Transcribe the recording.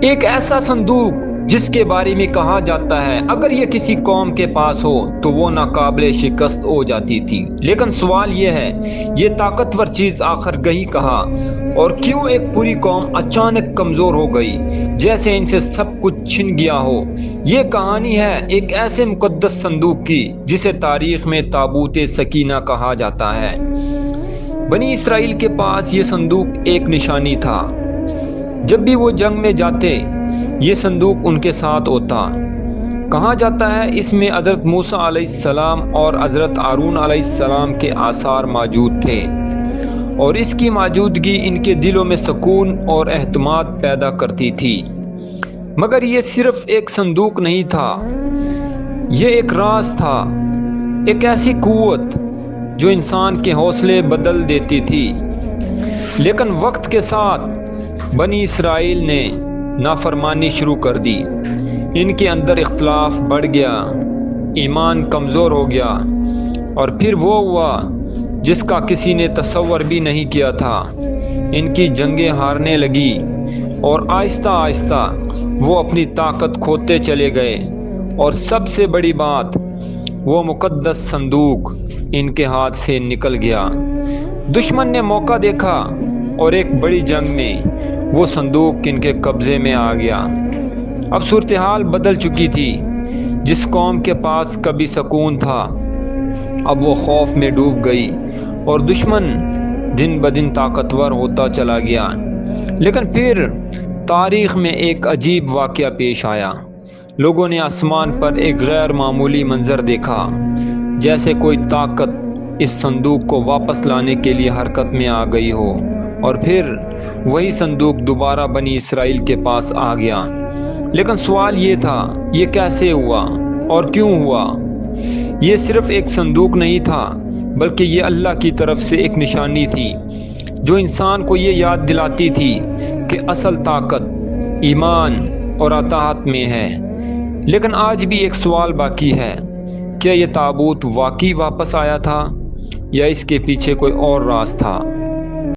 ایک ایسا صندوق جس کے بارے میں کہا جاتا ہے اگر یہ کسی قوم کے پاس ہو تو وہ ناقابل شکست ہو جاتی تھی۔ لیکن سوال یہ ہے، یہ طاقتور چیز آخر گئی کہاں، اور کیوں ایک پوری قوم اچانک کمزور ہو گئی، جیسے ان سے سب کچھ چھن گیا ہو؟ یہ کہانی ہے ایک ایسے مقدس صندوق کی جسے تاریخ میں تابوت سکینہ کہا جاتا ہے۔ بنی اسرائیل کے پاس یہ صندوق ایک نشانی تھا۔ جب بھی وہ جنگ میں جاتے یہ صندوق ان کے ساتھ ہوتا۔ کہا جاتا ہے اس میں حضرت موسیٰ علیہ السلام اور حضرت ہارون علیہ السلام کے آثار موجود تھے، اور اس کی موجودگی ان کے دلوں میں سکون اور اعتماد پیدا کرتی تھی۔ مگر یہ صرف ایک صندوق نہیں تھا، یہ ایک راز تھا، ایک ایسی قوت جو انسان کے حوصلے بدل دیتی تھی۔ لیکن وقت کے ساتھ بنی اسرائیل نے نافرمانی شروع کر دی، ان کے اندر اختلاف بڑھ گیا، ایمان کمزور ہو گیا، اور پھر وہ ہوا جس کا کسی نے تصور بھی نہیں کیا تھا۔ ان کی جنگیں ہارنے لگی، اور آہستہ آہستہ وہ اپنی طاقت کھوتے چلے گئے، اور سب سے بڑی بات، وہ مقدس صندوق ان کے ہاتھ سے نکل گیا۔ دشمن نے موقع دیکھا اور ایک بڑی جنگ میں وہ صندوق ان کے قبضے میں آ گیا۔ اب صورتحال بدل چکی تھی۔ جس قوم کے پاس کبھی سکون تھا اب وہ خوف میں ڈوب گئی، اور دشمن دن بدن طاقتور ہوتا چلا گیا۔ لیکن پھر تاریخ میں ایک عجیب واقعہ پیش آیا۔ لوگوں نے آسمان پر ایک غیر معمولی منظر دیکھا، جیسے کوئی طاقت اس صندوق کو واپس لانے کے لیے حرکت میں آ گئی ہو، اور پھر وہی صندوق دوبارہ بنی اسرائیل کے پاس آ گیا۔ لیکن سوال یہ تھا، یہ کیسے ہوا اور کیوں ہوا؟ یہ صرف ایک صندوق نہیں تھا، بلکہ یہ اللہ کی طرف سے ایک نشانی تھی جو انسان کو یہ یاد دلاتی تھی کہ اصل طاقت ایمان اور اطاعت میں ہے۔ لیکن آج بھی ایک سوال باقی ہے، کیا یہ تابوت واقعی واپس آیا تھا، یا اس کے پیچھے کوئی اور راز تھا؟